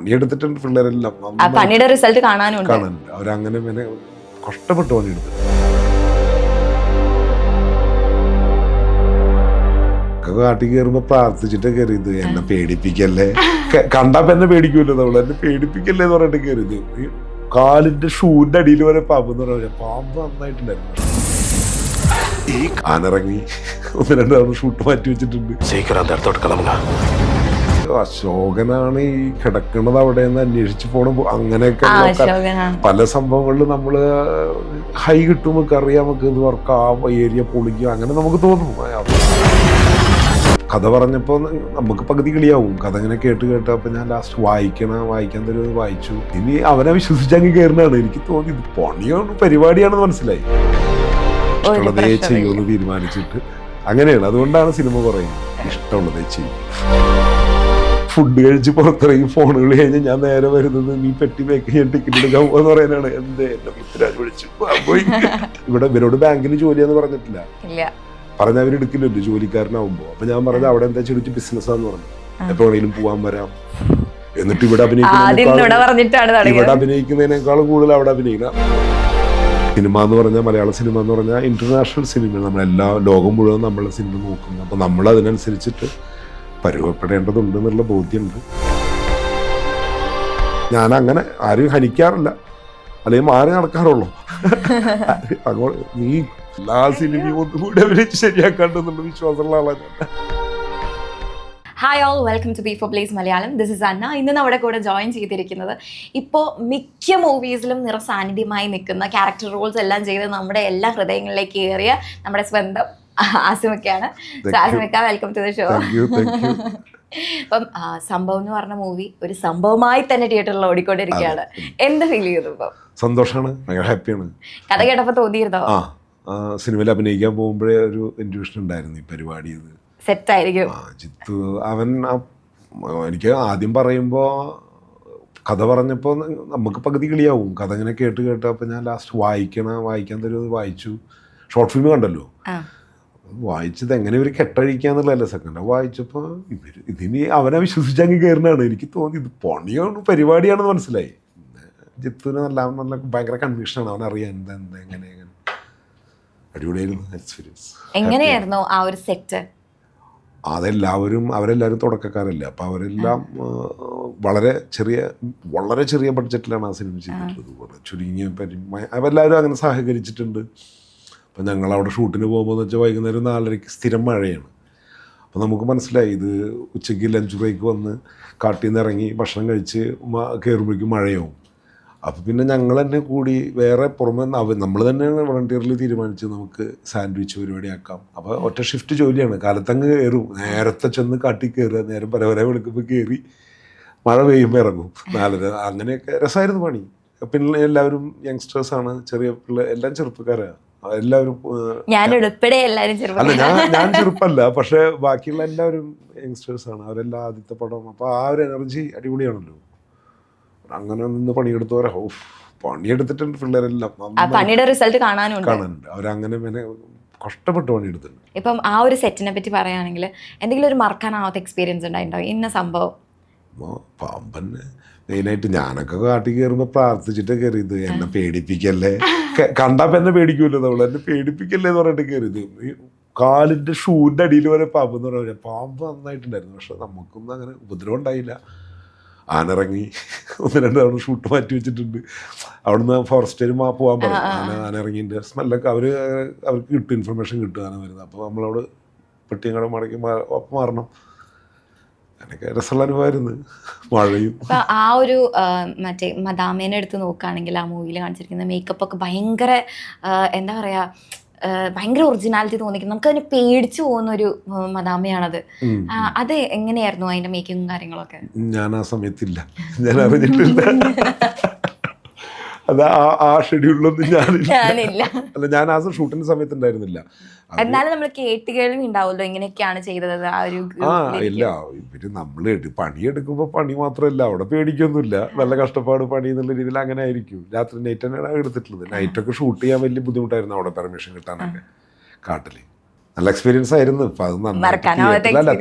പണിയെടുത്തിട്ടുണ്ട് പിള്ളേരെല്ലാം. പണിയുടെ റിസൾട്ട് കാണാനുണ്ട്. അവരങ്ങനെ പിന്നെ കഷ്ടപ്പെട്ട് പണിയെടുത്തു. കാട്ടി കയറുമ്പോ പ്രാർത്ഥിച്ചിട്ട് കയറിയത്, എന്നെ പേടിപ്പിക്കല്ലേ, കണ്ടപ്പോ എന്നെ പേടിക്കൂല്ലോ നമ്മള്, എന്നെ പേടിപ്പിക്കല്ലേ എന്ന് പറഞ്ഞിട്ട് കയറിയത്. കാലിന്റെ ഷൂന്റെ അടിയിൽ വരെ പാമ്പ് എന്ന് പറഞ്ഞ പാമ്പ് നന്നായിട്ടുണ്ടായിരുന്നു. ഈ ആനിറങ്ങി 1-2 തവണ ഷൂട്ട് മാറ്റി വെച്ചിട്ടുണ്ട്. അശോകനാണ് ഈ കിടക്കുന്നത് അവിടെ നിന്ന് അന്വേഷിച്ച് പോണം. അങ്ങനെയൊക്കെ പല സംഭവങ്ങളിലും നമ്മള് ഹൈ കിട്ടും, നമുക്ക് അറിയാം, നമുക്ക് ഇത് വർക്ക് ആ ഏരിയ പൊളിക്കും, അങ്ങനെ നമുക്ക് തോന്നും. കഥ പറഞ്ഞപ്പോൾ നമുക്ക് പകുതി കിളിയാവും. കഥ ഇങ്ങനെ കേട്ട് അപ്പൊ ഞാൻ ലാസ്റ്റ് വായിക്കാൻ തരുന്നത് വായിച്ചു. ഇനി അവനെ വിശ്വസിച്ചങ്ങ് കയറുന്നതാണ്. എനിക്ക് തോന്നി ഇത് പണിയാണ്, പരിപാടിയാണെന്ന് മനസ്സിലായി. ഇഷ്ടമുള്ളതേ ചെയ്യുമെന്ന് തീരുമാനിച്ചിട്ട് അങ്ങനെയാണ്. അതുകൊണ്ടാണ് സിനിമ പറയുന്നത് ഇഷ്ടമുള്ളതേ ചെയ്യും. ഫുഡ് കഴിച്ച് പുറത്തിറങ്ങി ഫോണുകൾ കഴിഞ്ഞ് ഞാൻ നേരെ വരുന്നത്, നീ പെട്ടി പേക്ക് ഞാൻ ടിക്കറ്റ് എടുക്കാൻ പോകാന്ന് പറയാനാണ്. എന്റെ പൃഥ്വിരാജ് വിളിച്ചു പോയി. ഇവിടെ ഇവരോട് ബാങ്കിൽ ജോലിയാന്ന് പറഞ്ഞിട്ടില്ല, പറഞ്ഞ അവരെടുക്കില്ലല്ലോ ജോലിക്കാരനാവുമ്പോ. അപ്പൊ ഞാൻ പറഞ്ഞത് അവിടെ എന്താ ചോദിച്ചു ബിസിനസ്സാന്ന് പറഞ്ഞു. എപ്പോ വേണേലും പോവാൻ വരാം. എന്നിട്ട് ഇവിടെ അഭിനയിക്കുന്നതിനേക്കാളും കൂടുതൽ അവിടെ അഭിനയിക്കണം. സിനിമ എന്ന് പറഞ്ഞാൽ, മലയാള സിനിമ എന്ന് പറഞ്ഞാൽ ഇന്റർനാഷണൽ സിനിമ, നമ്മളെല്ലാ ലോകം മുഴുവൻ നമ്മളെ സിനിമ നോക്കുന്നു. അപ്പൊ നമ്മൾ അതിനനുസരിച്ചിട്ട് പരുവപ്പെടേണ്ടതുണ്ട് എന്നുള്ള ബോധ്യമുണ്ട്. ഞാൻ അങ്ങനെ ആരും ഹനിക്കാറില്ല, അല്ലെങ്കിൽ മാറി നടക്കാറുള്ളൂ. അങ്ങോട്ട് നീ എല്ലാ സിനിമയും ഒന്നുകൂടി അഭിനയിച്ച് ശരിയാക്കാണ്ടെന്നുള്ള വിശ്വാസമുള്ള ആളാണ് ഞാൻ. ഹായ് ഓൾ, വെൽക്കം ടു ബി4 place Malayalam. This is Anna. ഇന്ന് നമ്മുടെ കൂടെ ജോയിൻ ചെയ്തിരിക്കുന്നത് ഇപ്പോൾ മിക്ക മൂവീസിലും നിറസാന്നിധ്യമായി നിൽക്കുന്ന, ക്യാരക്ടർ റോൾസ് എല്ലാം ചെയ്ത് നമ്മുടെ എല്ലാ ഹൃദയങ്ങളിലേക്ക് കയറിയ നമ്മുടെ സ്വന്തം ആസിമക്കയാണ്. ആസിമക്ക, വെൽക്കം ടു ദ ഷോ. അപ്പം സംഭവം എന്ന് പറഞ്ഞ മൂവി ഒരു സംഭവമായി തന്നെ തിയേറ്ററിൽ ഓടിക്കൊണ്ടിരിക്കുകയാണ്. എന്ത് ഫീൽ ചെയ്തു? ഇപ്പം സന്തോഷമാണ്, ഭയങ്കര ഹാപ്പിയാണ്. കഥ കേട്ടപ്പോൾ തോന്നിയിരുന്നോ? സിനിമയിൽ അഭിനയിക്കാൻ പോകുമ്പോഴേ ഒരു ഇൻട്യൂഷൻ ഉണ്ടായിരുന്നു, ഈ പരിപാടി ഇത് സെറ്റ് ആയിരിക്കും. ജിത്തു അവൻ എനിക്ക് ആദ്യം പറയുമ്പോൾ കഥ പറഞ്ഞപ്പോൾ നമുക്ക് പകുതി കിളിയാവും. കഥ ഇങ്ങനെ കേട്ട് അപ്പം ഞാൻ ലാസ്റ്റ് വായിക്കാൻ തരുന്നത് വായിച്ചു. ഷോർട്ട് ഫിലിം കണ്ടല്ലോ, വായിച്ചത് എങ്ങനെ ഇവർ കെട്ടഴിക്കാന്നുള്ളതല്ല. സെക്കൻഡ് വായിച്ചപ്പോൾ ഇതിന് അവനെ വിശ്വസിച്ചങ്ങ് കയറുന്നതാണ്. എനിക്ക് തോന്നി ഇത് പണിയാണ്, പരിപാടിയാണെന്ന് മനസ്സിലായി. ജിത്തുവിന് നല്ല ഭയങ്കര കൺഫ്യൂഷനാണ്, അവനറിയാം എന്താ എങ്ങനെ. അടിപൊളിയായിരുന്നു എക്സ്പീരിയൻസ്. എങ്ങനെയായിരുന്നു ആ ഒരു സെറ്റ്? അവരെല്ലാവരും തുടക്കക്കാരല്ല. അപ്പം അവരെല്ലാം വളരെ ചെറിയ ബഡ്ജറ്റിലാണ് ആ സിനിമ ചെയ്തിട്ടുള്ളത്. ചുരുങ്ങിയ അവരെല്ലാവരും അങ്ങനെ സഹകരിച്ചിട്ടുണ്ട്. അപ്പം ഞങ്ങളവിടെ ഷൂട്ടിന് പോകുമ്പോൾ എന്ന് വെച്ചാൽ വൈകുന്നേരം 4:30 സ്ഥിരം മഴയാണ്. അപ്പോൾ നമുക്ക് മനസ്സിലായി ഇത് ഉച്ചയ്ക്ക് ലഞ്ച് ബ്രേക്ക് വന്ന് കാട്ടിൽ നിന്ന് ഇറങ്ങി ഭക്ഷണം കഴിച്ച് കയറുമ്പോഴേക്കും മഴയാവും. അപ്പോൾ പിന്നെ ഞങ്ങൾ തന്നെ കൂടി വേറെ പുറമെ നമ്മൾ തന്നെ വളണ്ടിയറിൽ തീരുമാനിച്ച് നമുക്ക് സാൻഡ്വിച്ച് പരിപാടിയാക്കാം. അപ്പോൾ ഒറ്റ ഷിഫ്റ്റ് ജോലിയാണ്. കാലത്തങ്ങ് കയറും, നേരത്തെ ചെന്ന് കാട്ടി കയറുക, നേരം പരവരെ വെളുക്കുമ്പോൾ കയറി മഴ പെയ്യുമ്പോൾ ഇറങ്ങും 4:30. അങ്ങനെയൊക്കെ രസമായിരുന്നു പണി. പിന്നെ എല്ലാവരും യങ്സ്റ്റേഴ്സാണ്, ചെറിയ പിള്ളേർ, എല്ലാം ചെറുപ്പക്കാരാണ് എല്ലാവരും. അല്ല, ഞാൻ ചെറുപ്പല്ല, പക്ഷെ ബാക്കിയുള്ള എല്ലാവരും യങ്സ്റ്റേഴ്സാണ്. അവരെല്ലാം ആദ്യത്തെ പടം. അപ്പോൾ ആ ഒരു എനർജി അടിപൊളിയാണല്ലോ. അങ്ങനെ നിന്ന് പണിയെടുത്തവരെ പണിയെടുത്തിട്ടുണ്ട് പിള്ളേരെല്ലാം. പണിയുടെ റിസൾട്ട് കാണാനുണ്ട്. അവരങ്ങനെ പിന്നെ കഷ്ടപ്പെട്ട് പണിയെടുത്തിട്ടുണ്ട്. ഇപ്പം ആ ഒരു സെറ്റിനെ പറ്റി പറയുകയാണെങ്കിൽ എന്തെങ്കിലും ഒരു മറക്കാനാവാത്ത എക്സ്പീരിയൻസ് ഉണ്ടായിട്ടുണ്ടോ ഇന്ന സംഭവം? പാമ്പന്നെ മെയിനായിട്ട്. ഞാനൊക്കെ കാട്ടി കയറുമ്പോൾ പ്രാർത്ഥിച്ചിട്ട് കയറിയത്, എന്നെ പേടിപ്പിക്കല്ലേ, കണ്ടപ്പോ എന്നെ പേടിക്കൂല്ലോ നമ്മള്, എന്നെ പേടിപ്പിക്കല്ലേ എന്ന് പറഞ്ഞിട്ട് കയറിയത്. കാലിന്റെ ഷൂന്റെ അടിയിൽ വരെ പാമ്പ് എന്ന് പറഞ്ഞാൽ പാമ്പ് നന്നായിട്ടുണ്ടായിരുന്നു. പക്ഷെ നമുക്കൊന്നും അങ്ങനെ ഉപദ്രവം ഉണ്ടായില്ല. ആനിറങ്ങി 1-2 തവണ ഷൂട്ട് മാറ്റി വെച്ചിട്ടുണ്ട്. അവിടുന്ന് ഫോറസ്റ്റിൽ പോകാൻ പറഞ്ഞു. ആനിറങ്ങിൻ്റെ സ്മെല്ലൊക്കെ അവർക്ക് കിട്ടും, ഇൻഫർമേഷൻ കിട്ടും ആന വരുന്നത്. അപ്പോൾ നമ്മളവിടെ പെട്ടിയങ്ങടെ മടക്കി മാറണം. അങ്ങനെയൊക്കെ രസമുള്ള അനുഭവമായിരുന്നു. മഴയും ആ ഒരു മറ്റേ മദാമേനെ എടുത്ത് നോക്കുകയാണെങ്കിൽ ആ മൂവിയിൽ കാണിച്ചിരിക്കുന്ന മേക്കപ്പ് ഒക്കെ ഭയങ്കര എന്താ പറയാ, ഭയങ്കര ഒറിജിനാലിറ്റി തോന്നിക്കും. നമുക്ക് അതിനെ പേടിച്ചു പോകുന്ന ഒരു മദാമയാണത്. അത് എങ്ങനെയായിരുന്നു അതിന്റെ മേക്കിങ്ങും കാര്യങ്ങളൊക്കെ? ഞാൻ ആ സമയത്തില്ല, ഞാൻ അറിഞ്ഞിട്ടില്ല. അത് ആ ഷെഡ്യൂളിലൊന്നും ഞാനില്ല. അല്ല, ഞാൻ ആ ഷൂട്ടിന്റെ സമയത്ത് ഉണ്ടായിരുന്നില്ല. എന്നാലും നമ്മൾ കേട്ടുകേൾവി ഉണ്ടാവുമല്ലോ എങ്ങനെയൊക്കെയാണ് ചെയ്തത് ആ ഒരു. ഇല്ല, ഇവര് നമ്മള് പണിയെടുക്കുമ്പോ പണി മാത്രമല്ല, അവിടെ പേടിക്കൊന്നുമില്ല. നല്ല കഷ്ടപ്പാട് പണി എന്നുള്ള രീതിയിൽ അങ്ങനെ ആയിരിക്കും. രാത്രി നൈറ്റ് തന്നെയാണ് എടുത്തിട്ടുള്ളത്. നൈറ്റൊക്കെ ഷൂട്ട് ചെയ്യാൻ വലിയ ബുദ്ധിമുട്ടായിരുന്നു അവിടെ പെർമിഷൻ കിട്ടാനൊക്കെ കാട്ടില്. നല്ല എക്സ്പീരിയൻസ് ആയിരുന്നു. ഇപ്പൊ അത്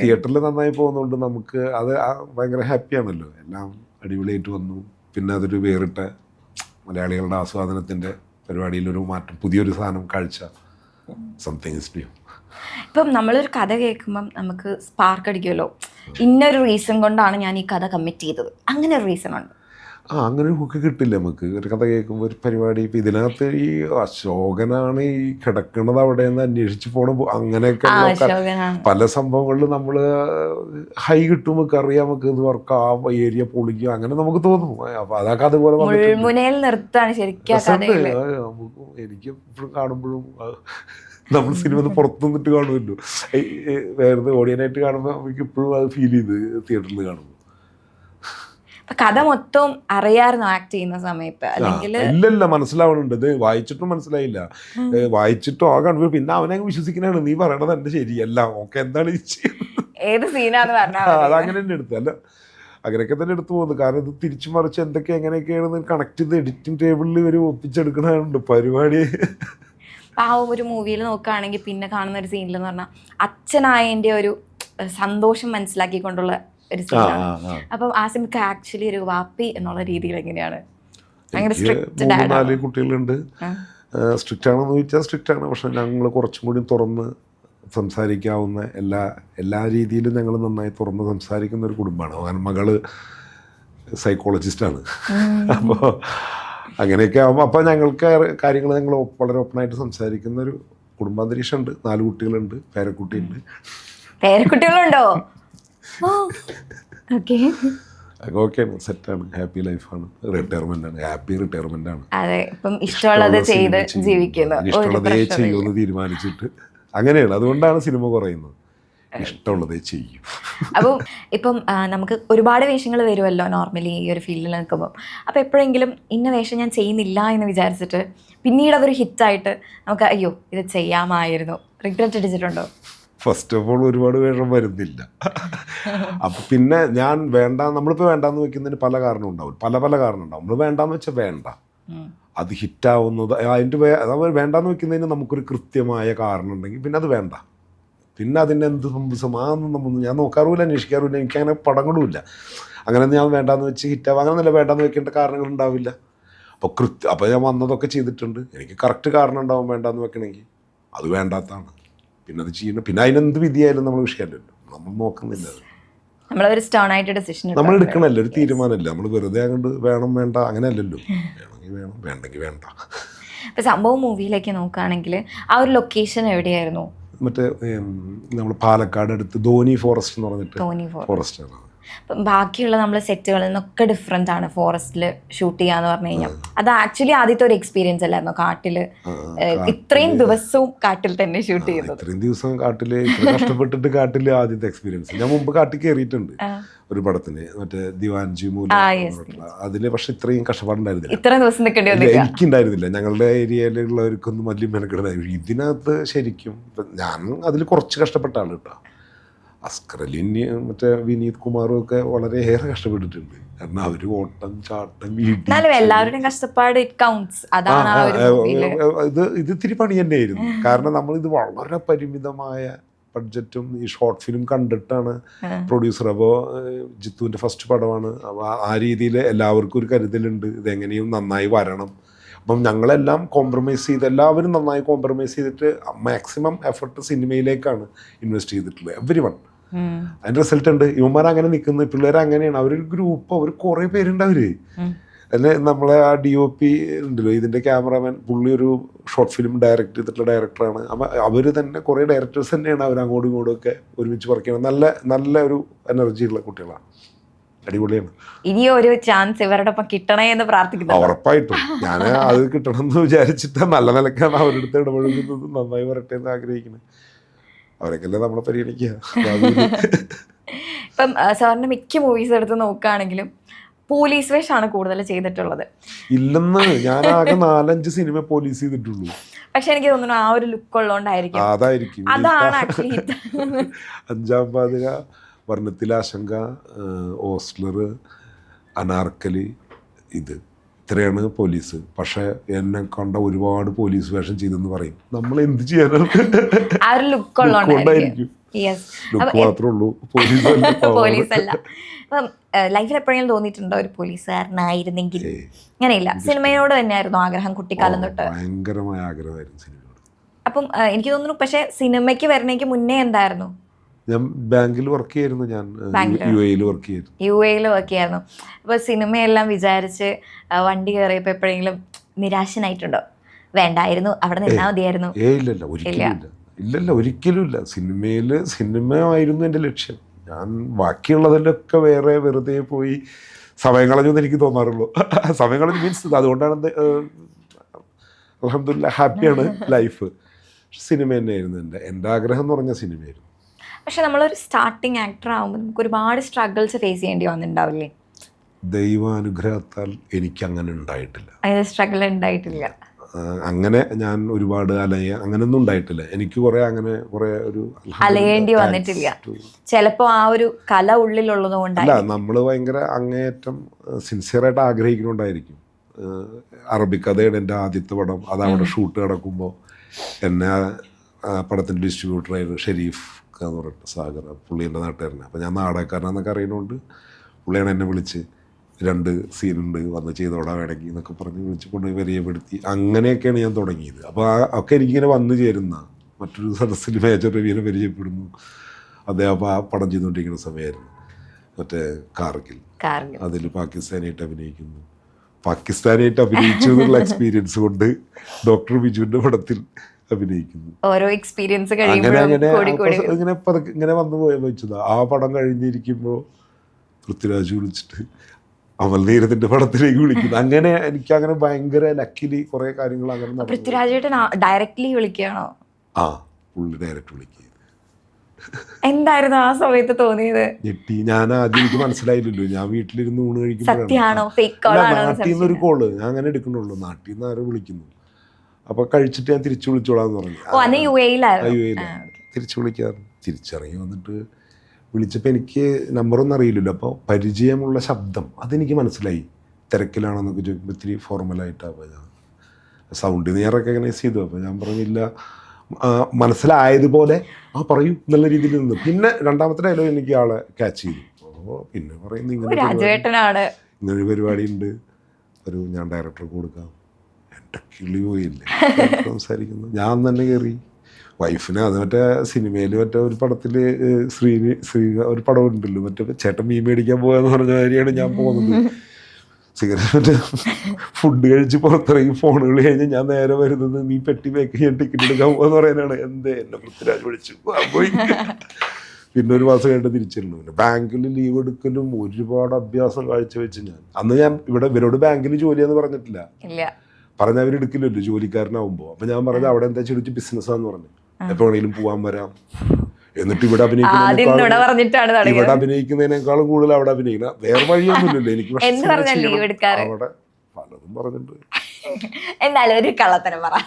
തിയേറ്ററിൽ നന്നായി പോകുന്നതുകൊണ്ട് നമുക്ക് അത് ഭയങ്കര ഹാപ്പിയാണല്ലോ. എല്ലാം അടിപൊളിയായിട്ട് വന്നു. പിന്നെ അതൊരു വേറിട്ട മലയാളികളുടെ ആസ്വാദനത്തിൻ്റെ പരിപാടിയിലൊരു മാറ്റം, പുതിയൊരു സാധനം, കാഴ്ച, സംതിങ് ഇസ് ന്യൂ. ഇപ്പം നമ്മളൊരു കഥ കേൾക്കുമ്പം നമുക്ക് സ്പാർക്ക് അടിക്കുമല്ലോ, ഇന്നൊരു റീസൺ കൊണ്ടാണ് ഞാൻ ഈ കഥ കമ്മിറ്റ് ചെയ്തത്, അങ്ങനെ ഒരു റീസൺ ഉണ്ട്. അങ്ങനെ ഒരു ഹുക്ക് കിട്ടില്ല നമുക്ക് ഒരു കഥ കേൾക്കുമ്പോൾ. ഒരു പരിപാടി ഇപ്പം ഇതിനകത്ത് ഈ അശോകനാണ് ഈ കിടക്കുന്നത് അവിടെ നിന്ന് അന്വേഷിച്ച് പോകണം, അങ്ങനെയൊക്കെ പല സംഭവങ്ങളിലും നമ്മൾ ഹൈ കിട്ടും, നമുക്ക് അറിയാം, നമുക്ക് ഇത് വർക്ക് ആ ഏരിയ പൊളിക്കുക, അങ്ങനെ നമുക്ക് തോന്നും. അപ്പം അതൊക്കെ അതുപോലെ മുൾമുനയിൽ നിർത്താണ് ശരിക്കും. എനിക്ക് ഇപ്പോഴും കാണുമ്പോഴും നമ്മൾ സിനിമ പുറത്തു നിന്നിട്ട് കാണുമല്ലോ, വേറെ ഓഡിയനായിട്ട് കാണുമ്പോൾ നമുക്ക് ഇപ്പോഴും അത് ഫീൽ ചെയ്ത് തിയേറ്ററിൽ കാണുമ്പോൾ. കഥ മൊത്തം അറിയാമായിരുന്നു ആക്ട് ചെയ്യുന്ന സമയത്ത്, അല്ലെങ്കിൽ ഇല്ലല്ല മനസ്സിലാവണുണ്ട്. ഇത് വായിച്ചിട്ടും മനസ്സിലായില്ല, വായിച്ചിട്ടും ആ കണ്ടു. പിന്നെ അവനെ വിശ്വസിക്കണാണ്, നീ പറയണത് എന്റെ ശരിയല്ല, ഓക്കെ എന്താണ് ഏത് സീനാന്ന് പറഞ്ഞാൽ അതങ്ങനെ തന്നെ എടുത്തു. അല്ല അങ്ങനെയൊക്കെ തന്നെ എടുത്തു പോകുന്നു. കാരണം ഇത് തിരിച്ചു മറിച്ച് എന്തൊക്കെ എങ്ങനെയൊക്കെയാണെന്ന് കണക്ട് ചെയ്ത് എഡിറ്റിംഗ് ടേബിളിൽ ഇവർ ഒപ്പിച്ചെടുക്കണുണ്ട് പരിപാടി. ആ ഒരു മൂവിയിൽ നോക്കുകയാണെങ്കിൽ പിന്നെ കാണുന്ന ഒരു സീനിൽ എന്ന് പറഞ്ഞാൽ അച്ഛനായതിൻ്റെ ഒരു സന്തോഷം മനസ്സിലാക്കിക്കൊണ്ടുള്ള ഒരു സീനാണ്. അപ്പം ആ സിനിമക്ക് ആക്ച്വലി ഒരു വാപ്പി എന്നുള്ള രീതിയിൽ എങ്ങനെയാണ്? ഭയങ്കര സ്ട്രിക്റ്റ് 3-4 കുട്ടികളുണ്ട്. സ്ട്രിക്റ്റ് ആണെന്ന് ചോദിച്ചാൽ സ്ട്രിക്റ്റ് ആണ്. പക്ഷെ ഞങ്ങൾ കുറച്ചും കൂടി തുറന്ന് സംസാരിക്കാവുന്ന എല്ലാ രീതിയിലും ഞങ്ങൾ നന്നായി തുറന്ന് സംസാരിക്കുന്ന ഒരു കുടുംബമാണ്. കാരണം മകള് സൈക്കോളജിസ്റ്റാണ്. അപ്പോൾ അങ്ങനെയൊക്കെ ആകുമ്പോൾ അപ്പോൾ ഞങ്ങൾക്ക് കാര്യങ്ങൾ ഞങ്ങൾ വളരെ ഓപ്പണായിട്ട് സംസാരിക്കുന്ന ഒരു കുടുംബാന്തരീക്ഷമുണ്ട്. 4 കുട്ടികളുണ്ട്, പേരക്കുട്ടിയുണ്ട്. പേരക്കുട്ടികളുണ്ടോ? ഓക്കെയാണ്, സെറ്റാണ്, ഹാപ്പി ലൈഫാണ്, റിട്ടയർമെന്റ് ആണ്, ഹാപ്പി റിട്ടയർമെന്റ് ആണ്. അതെ, ഇപ്പം ഇഷ്ടമുള്ളത് ചെയ്ത് ജീവിക്കുന്നു, ഇഷ്ടമുള്ളതേ ചെയ്യുമെന്ന് തീരുമാനിച്ചിട്ട് അങ്ങനെയാണ്. അതുകൊണ്ടാണ് സിനിമ കുറയുന്നത്, ഇഷ്ടമുള്ളതേ ചെയ്യും. അപ്പം ഇപ്പം നമുക്ക് ഒരുപാട് വേഷങ്ങൾ വരുമല്ലോ നോർമലി ഈ ഒരു ഫീൽഡിൽ നിൽക്കുമ്പോൾ. അപ്പോൾ എപ്പോഴെങ്കിലും ഇന്ന വേഷം ഞാൻ ചെയ്യുന്നില്ല എന്ന് വിചാരിച്ചിട്ട് പിന്നീട് അതൊരു ഹിറ്റായിട്ട് നമുക്ക് അയ്യോ ഇത് ചെയ്യാമായിരുന്നു റിഗ്രറ്റ് അടിച്ചിട്ടുണ്ടോ? ഫസ്റ്റ് ഓഫ് ഓൾ ഒരുപാട് വേഷം വരുന്നില്ല. അപ്പം പിന്നെ ഞാൻ നമ്മളിപ്പോൾ വേണ്ടാന്ന് വെക്കുന്നതിന് പല കാരണം ഉണ്ടാവും, പല കാരണം ഉണ്ടാവും. നമ്മൾ വേണ്ടാന്ന് വെച്ചാൽ വേണ്ട, അത് ഹിറ്റാവുന്നത് അതിൻ്റെ വേണ്ടാന്ന് വെക്കുന്നതിന് നമുക്കൊരു കൃത്യമായ കാരണം ഉണ്ടെങ്കിൽ പിന്നെ അത് വേണ്ട. പിന്നെ അതിൻ്റെ എന്ത് സംഭവം ഞാൻ നോക്കാറുമില്ല, അന്വേഷിക്കാറുമില്ല, എനിക്കങ്ങനെ പടങ്ങളുമില്ല. അങ്ങനെ ഞാൻ വേണ്ടാന്ന് വെച്ച് ഹിറ്റാവും അങ്ങനെയല്ല, വേണ്ടാന്ന് വെക്കേണ്ട കാരണങ്ങൾ ഉണ്ടാവില്ല. അപ്പോൾ ഞാൻ വന്നതൊക്കെ ചെയ്തിട്ടുണ്ട്. എനിക്ക് കറക്റ്റ് കാരണം ഉണ്ടാവും വേണ്ടാന്ന് വെക്കണമെങ്കിൽ, അത് വേണ്ടാത്തതാണ്. പിന്നെ അത് ചെയ്യണം. പിന്നെ അതിനെന്ത് വിധിയായാലും നമ്മൾ വിഷയമല്ലല്ലോ, നമ്മൾ നോക്കുന്നില്ല. നമ്മളൊരു സ്റ്റേണായിട്ട് ഡിസിഷൻ നമ്മൾ എടുക്കണമല്ലോ, ഒരു തീരുമാനമല്ല. നമ്മൾ വെറുതെ അങ്ങോട്ട് വേണം വേണ്ട അങ്ങനെയല്ലല്ലോ, വേണമെങ്കിൽ വേണം വേണ്ടെങ്കിൽ വേണ്ട. ഇപ്പം സംഭവം മൂവിയിലേക്ക് നോക്കുകയാണെങ്കിൽ ആ ഒരു ലൊക്കേഷൻ എവിടെയായിരുന്നു? മറ്റേ നമ്മൾ പാലക്കാട് അടുത്ത് ധോനി ഫോറസ്റ്റ് എന്ന് പറഞ്ഞിട്ട് ഫോറസ്റ്റ് ആണ്. അപ്പം ബാക്കിയുള്ള നമ്മൾ സെറ്റുകളിൽ നിന്നൊക്കെ ഡിഫറെൻ്റ് ആണ് ഫോറസ്റ്റിൽ ഷൂട്ട് ചെയ്യാന്ന് പറഞ്ഞു കഴിഞ്ഞാൽ. അത് ആക്ച്വലി ആദ്യത്തെ ഒരു എക്സ്പീരിയൻസ് അല്ലായിരുന്നു കാട്ടിൽ ഇത്രയും ദിവസവും കാട്ടിൽ തന്നെ ഷൂട്ട് ചെയ്യുന്നത്? ഇത്രയും ദിവസം കാട്ടിൽ കഷ്ടപ്പെട്ടിട്ട് കാട്ടിൽ ആദ്യത്തെ എക്സ്പീരിയൻസ്. ഞാൻ മുമ്പ് കാട്ടിൽ കയറിയിട്ടുണ്ട് ഒരു പടത്തിന്, മറ്റേ ദിവാൻജി മൂല അതില്. പക്ഷെ ഇത്രയും കഷ്ടപ്പാടുണ്ടായിരുന്നില്ല, ഇത്രയും ദിവസം എനിക്കുണ്ടായിരുന്നില്ല. ഞങ്ങളുടെ ഏരിയയിലുള്ളവർക്കൊന്നും വലിയ മെനക്കെടുണ്ടായിരുന്നു. ഇതിനകത്ത് ശരിക്കും ഞാൻ അതിൽ കുറച്ച് കഷ്ടപ്പെട്ട ആൾ കേട്ടോ. അസ്കറലിൻ മറ്റേ വിനീത് കുമാറും ഒക്കെ വളരെയേറെ കഷ്ടപ്പെട്ടിട്ടുണ്ട്. കാരണം അവര് ഓട്ടം ചാട്ടം എല്ലാവരുടെയും കഷ്ടപ്പാട് ഇത് ഇത്തിരി പണി തന്നെയായിരുന്നു. കാരണം നമ്മളിത് വളരെ പരിമിതമായ ബഡ്ജറ്റും ഈ ഷോർട്ട് ഫിലിം കണ്ടിട്ടാണ് പ്രൊഡ്യൂസർ. അപ്പോൾ ജിത്തുവിൻ്റെ ഫസ്റ്റ് പടമാണ്. അപ്പോൾ ആ രീതിയിൽ എല്ലാവർക്കും ഒരു കരുതലുണ്ട്, ഇതെങ്ങനെയും നന്നായി വരണം. അപ്പം ഞങ്ങളെല്ലാം കോംപ്രമൈസ് ചെയ്ത്, എല്ലാവരും നന്നായി കോംപ്രമൈസ് ചെയ്തിട്ട് മാക്സിമം എഫർട്ട് സിനിമയിലേക്കാണ് ഇൻവെസ്റ്റ് ചെയ്തിട്ടുള്ളത്, എവരി വൺ. അതിൻ്റെ റിസൾട്ട് ഉണ്ട്. ഇവന്മാർ അങ്ങനെ നിൽക്കുന്നത്, പിള്ളേർ അങ്ങനെയാണ്. അവരൊരു ഗ്രൂപ്പ്, അവർ കുറേ പേരുണ്ട്. അവർ അല്ലെ നമ്മളെ ആ DOP ഉണ്ടല്ലോ, ഇതിൻ്റെ ക്യാമറാമാൻ, പുള്ളി ഒരു ഷോർട്ട് ഫിലിം ഡയറക്റ്റ് ചെയ്തിട്ടുള്ള ഡയറക്ടറാണ്. അപ്പം അവർ തന്നെ കുറേ ഡയറക്ടേഴ്സ് തന്നെയാണ്. അവർ അങ്ങോട്ടും ഇങ്ങോട്ടും ഒക്കെ ഒരുമിച്ച് വർക്ക് ചെയ്യണം. നല്ല ഒരു എനർജി ഉള്ള കുട്ടികളാണ്, അടിപൊളിയാണ്. ഇനി ഒരു ചാൻസ് ഇവരുടെ ഒപ്പം കിട്ടണേ എന്ന് പ്രാർത്ഥിക്കുന്നു. ഉറപ്പായിട്ടും ഞാൻ അത് കിട്ടണം എന്ന് വിചാരിച്ചിട്ട് നല്ല നിലക്കാണ് അവരുടെ അടുത്ത് ഇടപഴകുന്നത്. നന്നായി വരട്ടെ എന്ന് ആഗ്രഹിക്കുന്നത്. അവരൊക്കെയല്ലേ നമ്മളെ പരിഗണിക്കുക. ഇപ്പം സാറിന്റെ മിക്ക മൂവീസ് എടുത്ത് നോക്കുകയാണെങ്കിലും പോലീസ് വേഷമാണ് കൂടുതൽ ചെയ്തിട്ടുള്ളത്. ഇല്ലെന്ന്, ഞാൻ ആകെ 4-5 സിനിമ പോലീസ് ചെയ്തിട്ടുള്ളൂ. പക്ഷെ എനിക്ക് തോന്നുന്നു ആ ഒരു ലുക്ക് ഉള്ളതുകൊണ്ടായിരിക്കും. അതാണ് ആക്ച്വലി 5-ാം പാതിര, വർണ്ണത്തിലെ ആശങ്ക, ഓസ്ലർ, അനാർക്കലി, ഇത്രയാണ് പോലീസ്. പക്ഷെ എന്നെ കണ്ട ഒരുപാട് പോലീസ് വേഷം ചെയ്തെന്ന് പറയും. നമ്മൾ എന്ത് ചെയ്യാനാണ്? ലുക്ക് കൊണ്ടായിരിക്കും. യെസ്. ലുക്ക് മാത്രമേ ഉള്ളൂ, പോലീസല്ല. അപ്പം ലൈഫിൽ എപ്പോഴെങ്കിലും തോന്നിയിട്ടുണ്ടോ ഒരു പോലീസുകാരനായിരുന്നെങ്കിൽ? അങ്ങനെയില്ല, സിനിമയോട് തന്നെയായിരുന്നു ആഗ്രഹം കുട്ടിക്കാലം തൊട്ട്? ഭയങ്കരമായ ആഗ്രഹമായിരുന്നു സിനിമയോട്. അപ്പം എനിക്ക് തോന്നുന്നു, പക്ഷെ സിനിമയ്ക്ക് വരണേക്ക് മുന്നേ എന്തായിരുന്നു? ഞാൻ ബാങ്കിൽ വർക്ക് ചെയ്യായിരുന്നു. ഞാൻ UAE വർക്ക് ചെയ്യായിരുന്നു. UAE വർക്ക് ചെയ്യായിരുന്നു. അപ്പോൾ സിനിമയെല്ലാം വിചാരിച്ച് വണ്ടി കയറിയപ്പോൾ എപ്പോഴെങ്കിലും നിരാശനായിട്ടുണ്ടോ? വേണ്ടായിരുന്നു, അവിടെ നിന്നാൽ മതിയായിരുന്നു? ഇല്ലല്ല, ഒരിക്കലും ഇല്ല. സിനിമയായിരുന്നു എൻ്റെ ലക്ഷ്യം. ഞാൻ ബാക്കിയുള്ളതിലൊക്കെ വേറെ വെറുതെ പോയി സമയം കളഞ്ഞെന്ന് എനിക്ക് തോന്നാറുള്ളൂ. സമയം കളഞ്ഞ് മീൻസ് അതുകൊണ്ടാണ് അൽഹംദുലില്ലാ ഹാപ്പിയാണ് ലൈഫ്. സിനിമ തന്നെയായിരുന്നു എൻ്റെ ആഗ്രഹം എന്ന് പറഞ്ഞാൽ സിനിമയായിരുന്നു. പക്ഷെ നമ്മളൊരു സ്റ്റാർട്ടിങ് ആക്ടർ ആകുമ്പോൾ നമുക്ക് ഒരുപാട് സ്ട്രഗിൾസ് ഫേസ് ചെയ്യേണ്ടി വന്നിട്ടുണ്ടാവില്ലേ? ദൈവാനുഗ്രഹത്താൽ എനിക്ക് അങ്ങനെ ഉണ്ടായിട്ടില്ല. സ്ട്രഗിൾ ഉണ്ടായിട്ടില്ല. അങ്ങനെ ഞാൻ ഒരുപാട് അങ്ങനെയൊന്നും ഉണ്ടായിട്ടില്ല. എനിക്ക് കുറെ ഒരു അലയേണ്ടി വന്നിട്ടില്ല. ചിലപ്പോ ആ ഒരു കല ഉള്ളിലുള്ളത് കൊണ്ടല്ല, നമ്മൾ ഭയങ്കര അങ്ങേയറ്റം സിൻസിയറായിട്ട് ആഗ്രഹിക്കുന്നുണ്ടായിരിക്കും. അറബിക്കഥയാണ് എൻ്റെ ആദ്യത്തെ പടം. അതവിടെ ഷൂട്ട് നടക്കുമ്പോൾ എന്നെ പടത്തിൻ്റെ ഡിസ്ട്രിബ്യൂട്ടറായിരുന്നു ഷെരീഫ് എന്ന് പറഞ്ഞിട്ട്, സാഗർ, പുള്ളി എൻ്റെ നാട്ടുകാരനാണ്. അപ്പോൾ ഞാൻ നാടകക്കാരനാന്നൊക്കെ അറിയുന്നതുകൊണ്ട് പുള്ളിയാണ് എന്നെ വിളിച്ച് 2 സീനുണ്ട് വന്ന് ചെയ്തോടാ വേണമെങ്കിൽ എന്നൊക്കെ പറഞ്ഞ് വിളിച്ച് കൊണ്ടുപോയി പരിചയപ്പെടുത്തി. അങ്ങനെയൊക്കെയാണ് ഞാൻ തുടങ്ങിയത്. അപ്പോൾ ഒക്കെ എനിക്കിങ്ങനെ വന്നു ചേരുന്ന മറ്റൊരു സദസ്സിൽ മേജർ രവിയെ പരിചയപ്പെടുന്നു. അദ്ദേഹം ആ പടം ചെയ്തുകൊണ്ടിരിക്കുന്ന സമയമായിരുന്നു, മറ്റേ കാർഗിൽ. അതിൽ പാകിസ്ഥാനായിട്ട് അഭിനയിക്കുന്നു. പാകിസ്ഥാനായിട്ട് അഭിനയിച്ചു എന്നുള്ള എക്സ്പീരിയൻസ് കൊണ്ട് ഡോക്ടർ ബിജുവിൻ്റെ പടത്തിൽ അഭിനയിക്കുന്നു. ഓരോ എക്സ്പീരിയൻസ് ഇങ്ങനെ വന്നു വെച്ചതാ. ആ പടം കഴിഞ്ഞിരിക്കുമ്പോൾ പൃഥ്വിരാജ് വിളിച്ചിട്ട് അമൽ നീരത്തിന്റെ പടത്തിലേക്ക് വിളിക്കുന്നു. അങ്ങനെ എനിക്കങ്ങനെ ഭയങ്കര ലക്കിലി കുറെ കാര്യങ്ങൾ അങ്ങനെ. പൃഥ്വിരാജ് ഡയറക്ട്ലി വിളിക്കുകയാണോ? ആ, പുള്ളി ഡയറക്റ്റ് വിളിക്കുക. എന്തായിരുന്നു ആ സമയത്ത് തോന്നിയത്? ഞെട്ടി. ഞാൻ ആദ്യം എനിക്ക് മനസ്സിലായില്ലല്ലോ. ഞാൻ വീട്ടിലിരുന്ന് ഊണ് കഴിക്കുമ്പോഴാണ് നാട്ടിൽ നിന്നൊരു കോള് ഞാൻ അങ്ങനെ എടുക്കണുള്ളൂ. നാട്ടിൽ നിന്ന് ആരോ വിളിക്കുന്നു. അപ്പൊ കഴിച്ചിട്ട് ഞാൻ തിരിച്ചു വിളിച്ചോളാന്ന് പറഞ്ഞു. തിരിച്ചു വിളിക്കാറ്. തിരിച്ചിറങ്ങി വന്നിട്ട് വിളിച്ചപ്പോൾ എനിക്ക് നമ്പറൊന്നും അറിയില്ലല്ലോ. അപ്പോൾ പരിചയമുള്ള ശബ്ദം അതെനിക്ക് മനസ്സിലായി. തിരക്കിലാണെന്നൊക്കെ ചോദിക്കുമ്പോൾ ഇത്തിരി ഫോർമലായിട്ടാണ്. ഞാൻ സൗണ്ട് ഞാൻ റെക്കഗ്നൈസ് ചെയ്തു. അപ്പോൾ ഞാൻ പറഞ്ഞില്ല, മനസ്സിലായതുപോലെ പറയൂ എന്നുള്ള രീതിയിൽ നിന്ന്. പിന്നെ രണ്ടാമത്തെ ഡയലോഗ് എനിക്ക് ആളെ ക്യാച്ച് ചെയ്തു. അപ്പോൾ പിന്നെ പറയുന്നത് ഇങ്ങനൊരു പരിപാടി ഉണ്ട്, ഒരു ഞാൻ ഡയറക്ടർക്ക് കൊടുക്കാം. എൻ്റെ കിളി പോയില്ലേ സംസാരിക്കുന്നു. ഞാൻ തന്നെ കയറി വൈഫിനെ അത് മറ്റേ സിനിമയിൽ മറ്റേ ഒരു പടത്തിൽ ശ്രീ ഒരു പടം ഉണ്ടല്ലോ, മറ്റേ ചേട്ടൻ മീൻ മേടിക്കാൻ പോകാന്ന് പറഞ്ഞ കാര്യമാണ് ഞാൻ പോകുന്നത്. സിഗരറ്റ് ഫുഡ് കഴിച്ച് പുറത്തിറങ്ങി ഫോണുകൾ കഴിഞ്ഞ് ഞാൻ നേരെ വരുന്നത് നീ പെട്ടി പേക്ക് ഞാൻ ടിക്കറ്റ് എടുക്കാൻ പോകാന്ന് പറയാനാണ്. എന്നെ പൃഥ്വിരാജ് വിളിച്ചു പോയി. പിന്നെ ഒരു മാസം കഴിഞ്ഞിട്ട് തിരിച്ചിരുന്നു. പിന്നെ ബാങ്കിൽ ലീവ് എടുക്കലും ഒരുപാട് അഭ്യാസം കാഴ്ചവെച്ച് ഞാൻ ഇവിടെ ഇവരോട് ബാങ്കിൽ ജോലിയാന്ന് പറഞ്ഞിട്ടില്ല. പറഞ്ഞ അവരെടുക്കില്ലല്ലോ ജോലിക്കാരനാവുമ്പോൾ. അപ്പൊ ഞാൻ പറഞ്ഞത് അവിടെ എന്താ ചോദിച്ചു ബിസിനസ്സാന്ന് പറഞ്ഞു. എപ്പോ വേണമെങ്കിലും പോവാൻ വരാം. എന്നിട്ട് ഇവിടെ അഭിനയിക്കുന്നതിനേക്കാളും കൂടുതൽ അവിടെ അഭിനയിക്കണം. വേറെ വഴിയൊന്നുമില്ലല്ലോ എനിക്ക്. അവിടെ പലതും പറഞ്ഞിട്ടുണ്ട്.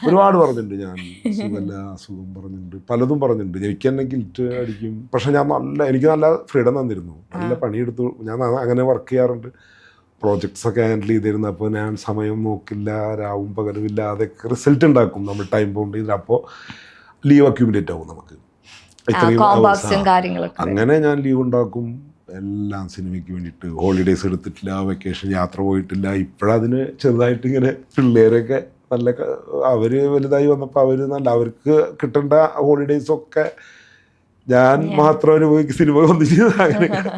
ഒരുപാട് പറഞ്ഞിട്ടുണ്ട്. ഞാൻ അസുഖം പറഞ്ഞിട്ടുണ്ട്, പലതും പറഞ്ഞിട്ടുണ്ട്. എനിക്ക് തന്നെ ഗിൽറ്റ് അടിക്കും. പക്ഷെ ഞാൻ എനിക്ക് നല്ല ഫ്രീഡം തന്നിരുന്നു. നല്ല പണിയെടുത്തു. ഞാൻ അങ്ങനെ വർക്ക് ചെയ്യാറുണ്ട്. പ്രോജക്ട്സ് ഒക്കെ ഹാൻഡിൽ ചെയ്തിരുന്നു. അപ്പോൾ ഞാൻ സമയം നോക്കില്ല, രാവും പകലും ഇല്ല, അതൊക്കെ റിസൾട്ട് ഉണ്ടാക്കും നമ്മൾ ടൈം ബൗണ്ട് ചെയ്ത്. അപ്പോൾ ലീവ് അക്യൂമുലേറ്റ് ആവും നമുക്ക്. അങ്ങനെ ഞാൻ ലീവ് ഉണ്ടാക്കും. എല്ലാം സിനിമയ്ക്ക് വേണ്ടിയിട്ട്. ഹോളിഡേയ്സ് എടുത്തിട്ടില്ല, വെക്കേഷൻ യാത്ര പോയിട്ടില്ല. ഇപ്പോഴതിന് ചെറുതായിട്ട് ഇങ്ങനെ പിള്ളേരൊക്കെ നല്ല അവര് വലുതായി വന്നപ്പോൾ അവർക്ക് കിട്ടേണ്ട ഹോളിഡേയ്സൊക്കെ ഞാൻ മാത്രം അനുഭവിക്ക് സിനിമ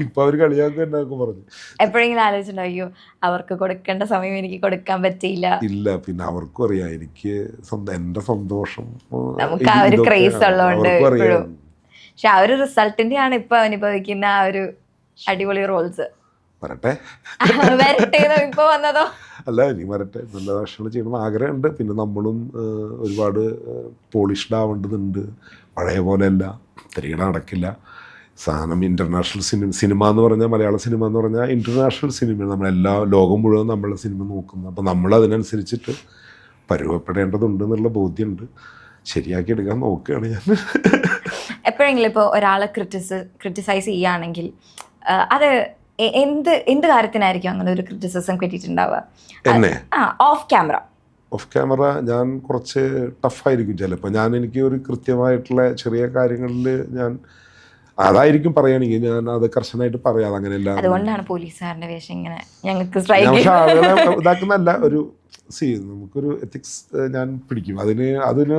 ഇപ്പൊ അവര് കളിയാക്കും എന്നൊക്കെ പറഞ്ഞു. എപ്പോഴെങ്കിലും ആലോചിച്ചിട്ടുണ്ടോ അയ്യോ അവർക്ക് കൊടുക്കേണ്ട സമയം എനിക്ക് കൊടുക്കാൻ പറ്റിയില്ല? ഇല്ല. പിന്നെ അവർക്കും അറിയാം എനിക്ക് എന്റെ സന്തോഷം നമുക്ക് ആ ഒരു ക്രേസ് ഉള്ളതുകൊണ്ട്. പക്ഷെ ആ ഒരു റിസൾട്ടിന്റെ ആണ് ഇപ്പൊ അനുഭവിക്കുന്ന ആ ഒരു അടിപൊളി റോൾസ്. വരട്ടെ ഇപ്പൊ വന്നതോ അല്ല, ഇനി വരട്ടെ. നല്ല വേഷങ്ങൾ ചെയ്യണം ആഗ്രഹമുണ്ട്. പിന്നെ നമ്മളും ഒരുപാട് പോളിഷ്ഡ് ആവേണ്ടതുണ്ട്. പഴയ പോലെയല്ല, തിരികെ നടക്കില്ല. സാധനം ഇൻ്റർനാഷണൽ സിനിമ എന്ന് പറഞ്ഞാൽ, മലയാള സിനിമ എന്ന് പറഞ്ഞാൽ ഇൻ്റർനാഷണൽ സിനിമയാണ്. നമ്മളെല്ലാ ലോകം മുഴുവൻ നമ്മളെ സിനിമ നോക്കുന്നത്. അപ്പോൾ നമ്മളതിനനുസരിച്ചിട്ട് പരുവപ്പെടേണ്ടതുണ്ട് എന്നുള്ള ബോധ്യമുണ്ട്. ശരിയാക്കി എടുക്കാൻ നോക്കുകയാണ് ഞാൻ. എപ്പോഴെങ്കിലും ഇപ്പോൾ ഒരാളെ ക്രിറ്റിസൈസ് ചെയ്യുകയാണെങ്കിൽ അത് എന്ത് കാര്യത്തിനായിരിക്കും അങ്ങനെ ഒരു ക്രിറ്റിസിസം കിട്ടിയിട്ടുണ്ടാവുക? ഓഫ് ക്യാമറ ഞാൻ കുറച്ച് ടഫായിരിക്കും ചിലപ്പോൾ. എനിക്ക് ഒരു കൃത്യമായിട്ടുള്ള ചെറിയ കാര്യങ്ങളിൽ ഞാൻ അതായിരിക്കും പറയുകയാണെങ്കിൽ ഞാൻ അത് കർശനമായിട്ട് പറയാം അങ്ങനെയല്ല. അതുകൊണ്ടാണ് പോലീസുകാരന്റെ വേഷം ഇങ്ങനെ ഞങ്ങൾക്ക് ഞാൻ പക്ഷെ സ്ട്രൈക്ക്. ആളുകളെ ഇതാക്കുന്നല്ല, ഒരു നമുക്കൊരു എത്തിക്സ് ഞാൻ പിടിക്കും. അതിന്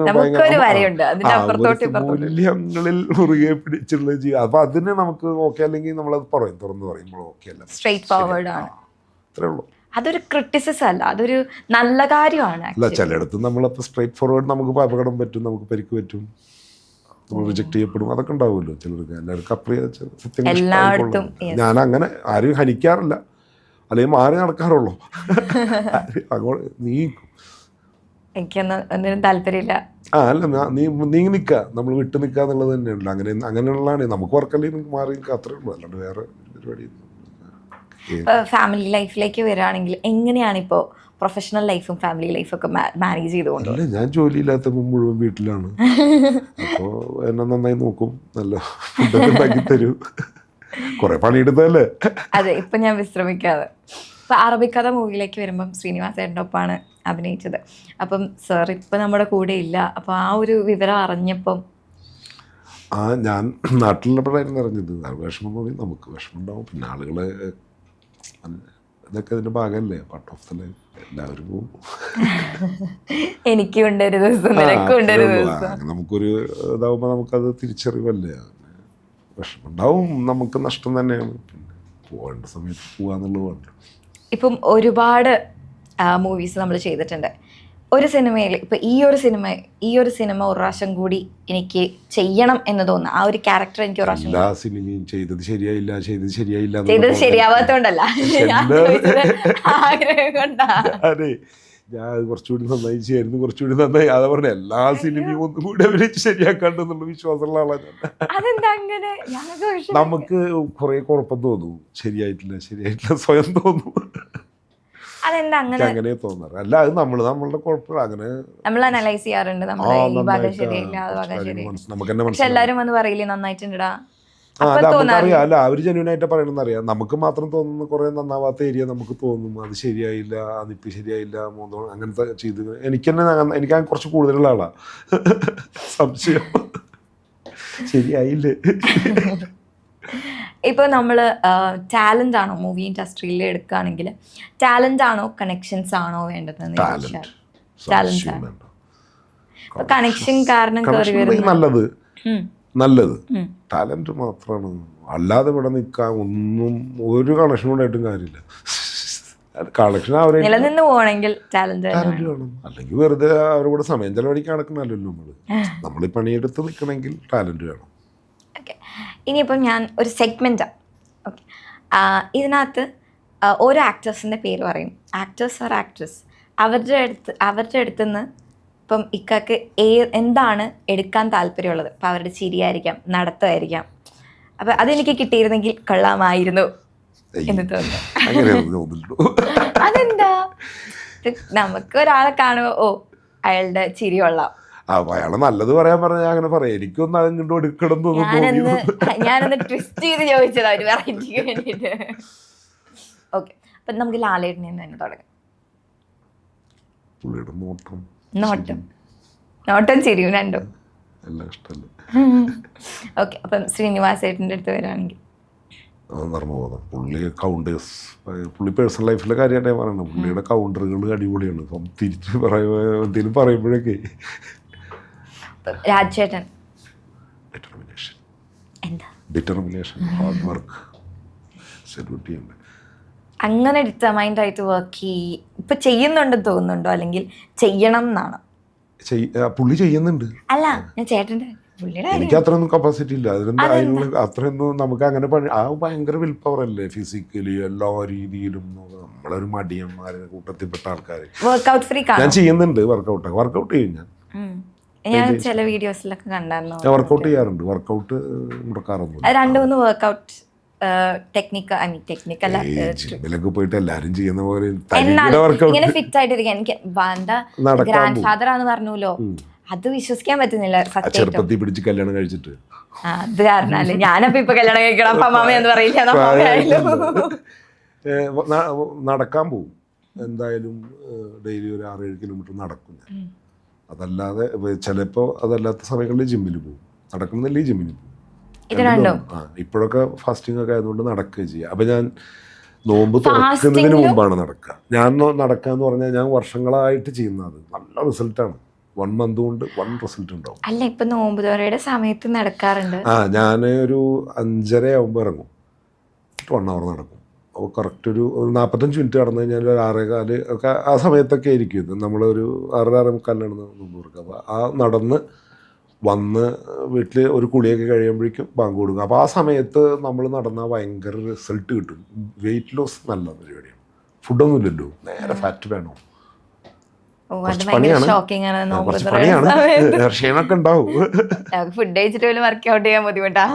നമുക്കൊരു വരയുണ്ട്, അതിന്റെ അപ്പുറത്തോട്ട് ഇപ്പുറത്തോട്ട്. മൂല്യങ്ങളിൽ മുറുകെ പിടിച്ചുള്ള ജീവിതം. അപ്പൊ അതിന് നമുക്ക് ഓക്കെ അല്ലെങ്കിൽ നമ്മളത് പറയും, തുറന്ന് പറയുമ്പോൾ ഓക്കെ അല്ല, സ്ട്രേറ്റ് ഫോർവേഡ് ആണ്. അത്രേ ഉള്ളൂ. അതൊരു ക്രിറ്റിസിസം അല്ല, അതൊരു നല്ല കാര്യമാണ്. അല്ല, ചിലയിടത്ത് നമ്മളിപ്പോൾ സ്ട്രേറ്റ് ഫോർവേഡ് നമുക്ക് അപകടം പറ്റും, നമുക്ക് പരിക്ക് പറ്റും, നമ്മൾ റിജക്ട് ചെയ്യപ്പെടും, അതൊക്കെ ഉണ്ടാവുമല്ലോ ചിലർക്ക്. എല്ലാവർക്കും അപ്രിയ സത്യങ്ങൾ എല്ലായിടത്തും ഞാൻ അങ്ങനെ ആരും ഹനിക്കാറില്ല, അല്ലെങ്കിൽ മാറി നടക്കാറുള്ളൂ. അങ്ങോട്ട് നീക്കും, എനിക്കൊന്നും ഒന്നിനും താല്പര്യമില്ല. അല്ല നീ നിൽക്കുക, നമ്മൾ വിട്ട് നിൽക്കുക എന്നുള്ളത് തന്നെയുണ്ട്. അങ്ങനെയുള്ളതാണ് നമുക്ക് വർക്കല്ലെങ്കിൽ നിങ്ങൾക്ക് മാറി നിൽക്കുക, അത്രേ ഉള്ളൂ. അല്ലാണ്ട് വേറെ പരിപാടി. ഫാമിലി ലൈഫിലേക്ക് വരികയാണെങ്കിൽ എങ്ങനെയാണ് ഇപ്പോൾ പ്രൊഫഷണൽ ലൈഫും ഫാമിലി ലൈഫും ഒക്കെ മാനേജ് ചെയ്തുകൊണ്ട്? അല്ല, ഞാൻ ജോലിയില്ലാത്തപ്പോൾ മുഴുവൻ വീട്ടിലാണ്. അപ്പോൾ എന്നെ നന്നായി നോക്കും, നല്ല ഫുഡൊക്കെ ഉണ്ടാക്കി തരും, കുറെ പണിയെടുത്തല്ലേ. അതെ, ഇപ്പൊ ഞാൻ വിശ്രമിക്കാതെ. ഇപ്പൊ അറബിക്കഥ മൂവിയിലേക്ക് വരുമ്പം ശ്രീനിവാസേട്ടൻ്റെ ഒപ്പമാണ് അഭിനയിച്ചത്. അപ്പം സാർ ഇപ്പൊ നമ്മുടെ കൂടെ ഇല്ല. അപ്പൊ ആ ഒരു വിവരം അറിഞ്ഞപ്പം ഞാൻ നാട്ടിലുള്ളപ്പോഴായിരുന്നു അറിഞ്ഞത്. വിഷമം തോന്നി, നമുക്ക് വിഷമം ഉണ്ടാവും. പിന്നെ ആളുകളെ ഇതൊക്കെ അതിന്റെ ഭാഗമല്ലേ, പാർട്ട് ഓഫ് ദ ലൈഫ്. എല്ലാവരും പോകും. എനിക്കും ഉണ്ട് ഒരു ദിവസം, നിനക്കും ഉണ്ട് ഒരു ദിവസം. നമുക്കൊരു ഇതാവുമ്പോൾ നമുക്കത് തിരിച്ചറിവല്ലേ. വിഷമം ഉണ്ടാവും, നമുക്ക് നഷ്ടം തന്നെയാണ്. പിന്നെ പോകേണ്ട സമയത്ത് പോകാന്നുള്ളതാണ്. ഇപ്പം ഒരുപാട് മൂവീസ് നമ്മൾ ചെയ്തിട്ടുണ്ട്. ഒരു സിനിമയിൽ ഇപ്പം ഈ ഒരു സിനിമ ഒരു പ്രാവശ്യം കൂടി എനിക്ക് ചെയ്യണം എന്ന് തോന്നുന്നു. ആ ഒരു ക്യാരക്ടർ എനിക്ക് ഒരു പ്രാവശ്യം. എല്ലാ സിനിമയും ചെയ്തത് ശരിയായില്ല, ചെയ്തത് ശരിയാവാത്തോണ്ടല്ല, ആഗ്രഹം കൊണ്ടാ. അതെ, ഞാൻ കുറച്ചുകൂടി നന്നായി ചെയ്യായിരുന്നു, കുറച്ചുകൂടി നന്നായി. അതാ പറഞ്ഞ എല്ലാ സിനിമയും ഒന്നും കൂടി അഭിനയിച്ച് ശരിയാക്കാണ്ടെന്നുള്ള വിശ്വാസമുള്ള ആളാണ് ഞാൻ. അതെന്താ അങ്ങനെ? നമുക്ക് കുറെ കുഴപ്പം തോന്നും, ശരിയായിട്ടില്ല സ്വയം തോന്നും. അതെന്താ അങ്ങനെ തോന്നാറ്? അല്ല, അത് നമ്മളുടെ കുഴപ്പമില്ല. അങ്ങനെ നമ്മൾ അനലൈസ് ചെയ്യാറുണ്ട്, നമ്മളെ ഈ ഭാഗം ശരിയില്ല, ആ ഭാഗം ശരിയില്ല. പക്ഷെ എല്ലാരും വന്ന് പറയില്ലേ നന്നായിട്ടുണ്ടാ. നമുക്കറിയാം, അല്ല അവര് ജെന്യൂനായിട്ട് പറയണമെന്ന് അറിയാം. നമുക്ക് മാത്രം തോന്നുന്ന കുറെ നന്നാവാത്ത ഏരിയ നമുക്ക് തോന്നും. അത് ശരിയായില്ല, അതിപ്പോ ശരിയായില്ല, അങ്ങനത്തെ ചെയ്ത് എനിക്ക് കുറച്ച് കൂടുതലുള്ള ആളാ. സംശയം ശരിയായില്ലേ. ഇപ്പോൾ നമ്മൾ ടാലൻ്റ് ആണോ മൂവി ഇൻഡസ്ട്രിയിൽ എടുക്കുകയാണെങ്കിൽ, ടാലൻ്റ് ആണോ കണക്ഷൻസ് ആണോ വേണ്ടതെന്ന് ചോദിച്ചാൽ ടാലൻ്റ് ആണ്. ഇപ്പോൾ കണക്ഷൻ കാരണം കയറി വരുന്നത് നല്ലത് ടാലന്റ് മാത്രമാണ്. അല്ലാതെ ഇവിടെ നിൽക്കാൻ ഒന്നും ഒരു കണക്ഷൻ കൊണ്ടായിട്ടും കാര്യമില്ല. കളക്ഷൻ അവരെ നിലനിന്ന് പോകണമെങ്കിൽ ടാലന്റ് വേണം. അല്ലെങ്കിൽ വെറുതെ അവരുടെ കൂടെ സമയം ചെലവഴിക്കാൻ നടക്കണമല്ലോ നമ്മൾ ഈ പണിയെടുത്ത് നിൽക്കണമെങ്കിൽ ടാലന്റ് വേണം. ഓക്കെ, ഇനിയിപ്പം ഞാൻ ഒരു സെഗ്മെൻറ്റാണ്. ഓക്കെ, ഇതിനകത്ത് ഓരോ ആക്ടേഴ്സിൻ്റെ പേര് പറയും. ആക്ടേഴ്സ് ഓർ ആക്ട്രസ് അവരുടെ അടുത്തുനിന്ന് ഇപ്പം ഇക്കാക്ക് എന്താണ് എടുക്കാൻ താല്പര്യമുള്ളത്. അപ്പം അവരുടെ ചിരിയായിരിക്കാം, നടത്തമായിരിക്കാം. അപ്പം അതെനിക്ക് കിട്ടിയിരുന്നെങ്കിൽ കൊള്ളാമായിരുന്നു എന്ന് തോന്നുന്നു. അതെന്താ? നമുക്ക് ഒരാളെ കാണുമ്പോൾ ഓ അയാളുടെ ചിരി കൊള്ളാം, അയാളെ നല്ലത് പറയാൻ പറഞ്ഞാൽ അങ്ങനെ പറയാം. എനിക്കൊന്നും അത് ഇങ്ങോട്ട് എടുക്കണം തോന്നുന്നു. ഞാനൊന്ന് ട്വിസ്റ്റ് ചെയ്ത് ചോദിച്ചതാ ഒരു വെറൈറ്റിക്ക് വേണ്ടിയിട്ട്. ഓക്കെ, അപ്പം നമുക്ക് ലാലേട്ടനിൽ നിന്ന് തന്നെ തുടങ്ങാം. പുള്ളിയുടെ നോട്ടം ചിരിയും രണ്ടും എല്ലാം ഇഷ്ടമല്ലേ. ഓക്കെ, അപ്പം ശ്രീനിവാസേട്ടൻ്റെ അടുത്ത് വരികയാണെങ്കിൽ നർമ്മബോധം. പുള്ളി പേഴ്സണൽ ലൈഫിലെ കാര്യമായിട്ടേ പറയണം. പുള്ളിയുടെ കൗണ്ടറുകൾ അടിപൊളിയാണ്. അപ്പം തിരിച്ച് എന്തെങ്കിലും പറയുമ്പോഴൊക്കെ. രാജേട്ടൻ ഡിറ്റർമിനേഷൻ, ഹാർഡ് വർക്ക്, സെല്യൂട്ട് ചെയ്യണ്ടേ. അങ്ങനെ ഡിറ്റർമൈൻഡായിട്ട് വർക്ക് ഇപ്പൊ ചെയ്യുന്നുണ്ടെന്ന് തോന്നുന്നുണ്ടോ, അല്ലെങ്കിൽ ചെയ്യണം എന്നാണ്? പുള്ളി ചെയ്യുന്നുണ്ട്. അല്ല, ഞാൻ ചേട്ടൻ്റെ എനിക്ക് അത്രയൊന്നും കപ്പാസിറ്റി ഇല്ല. അതിനുള്ള അത്രയൊന്നും നമുക്ക് അങ്ങനെ ഭയങ്കര വിൽ പവർ അല്ലേ, ഫിസിക്കലി എല്ലാ രീതിയിലും. നമ്മളൊരു മടിയന്മാരെ കൂട്ടത്തിൽപ്പെട്ട ആൾക്കാർ. വർക്ക്ഔട്ട് ഫ്രീ ഞാൻ ചെയ്യുന്നുണ്ട്, വർക്ക്ഔട്ട് ചെയ്യും. ഞാൻ ചില വീഡിയോസിലൊക്കെ കണ്ടായിരുന്നു. ഞാൻ വർക്ക്ഔട്ട് ചെയ്യാറുണ്ട്, വർക്ക്ഔട്ട് മുടക്കാറൊന്നും. 2-3 വർക്ക്ഔട്ട് ടെക്നിക്കല്ല, ജിമ്മിലൊക്കെ പോയിട്ട് എല്ലാരും ചെയ്യുന്ന പോലെ ഇങ്ങനെ ഫിറ്റ് ആയിട്ടിരിക്കാൻ എനിക്ക് ഗ്രാൻഡ് ഫാദർ ആന്ന് പറഞ്ഞല്ലോ, അത് വിശ്വസിക്കാൻ പറ്റുന്നില്ല. ചെറുപ്പത്തിൽ പിടിച്ച് കല്യാണം കഴിച്ചിട്ട് അത് കാരണല്ലേ ഞാനപ്പോ ഇപ്പൊ കല്യാണം കഴിക്കണം അപ്പൊ അമ്മാമ എന്ന് പറയില്ല. നടക്കാൻ പോകും എന്തായാലും, ഡെയിലി ഒരു 6-7 കിലോമീറ്റർ നടക്കും ഞാൻ. അതല്ലാതെ ചിലപ്പോൾ അതല്ലാത്ത സമയങ്ങളിൽ ജിമ്മിൽ പോകും. നടക്കുന്നില്ലെങ്കിൽ ജിമ്മിൽ പോകും. ഇത് രണ്ടും ഇപ്പോഴൊക്കെ ഫാസ്റ്റിംഗ് ഒക്കെ ആയതുകൊണ്ട് നടക്കുകയും ചെയ്യുക. അപ്പം ഞാൻ നോമ്പ് തുറക്കുന്നതിന് മുമ്പാണ് നടക്കുക. ഞാൻ നടക്കുക എന്ന് പറഞ്ഞാൽ ഞാൻ വർഷങ്ങളായിട്ട് ചെയ്യുന്നത് നല്ല റിസൾട്ടാണ്. 1 മന്ത് കൊണ്ട് 1 റിസൾട്ട് ഉണ്ടാവും. അല്ല ഇപ്പൊ നോമ്പ് തുറയുടെ സമയത്ത് നടക്കാറുണ്ട്. ഞാൻ ഒരു 5:30 ആകുമ്പോൾ ഇറങ്ങും, 1 hour നടക്കും. അപ്പോൾ കറക്റ്റ് ഒരു 45 മിനിറ്റ് കടന്നു കഴിഞ്ഞാൽ ഒരു 6:15 ഒക്കെ ആ സമയത്തൊക്കെ ആയിരിക്കും ഇത്. നമ്മളൊരു 6:45 നോമ്പ് തുറക്കുക. അപ്പോൾ ആ നടന്ന് വന്ന് വീട്ടിൽ ഒരു കുളിയൊക്കെ കഴിയുമ്പോഴേക്കും ബാങ്ക് കൊടുക്കും. അപ്പോൾ ആ സമയത്ത് നമ്മൾ നടന്നാൽ ഭയങ്കര റിസൾട്ട് കിട്ടും. വെയിറ്റ് ലോസ് നല്ല പരിപാടിയാണ്. ഫുഡൊന്നും ഇല്ലല്ലോ, നേരെ ഫാറ്റ് വേണം. കുറച്ച് പണിയാണ്, ക്ഷീണമൊക്കെ ഉണ്ടാവും. ഫുഡ് കഴിച്ചിട്ട് പോലും വർക്ക്ഔട്ട് ചെയ്യാൻ ബുദ്ധിമുട്ടാ.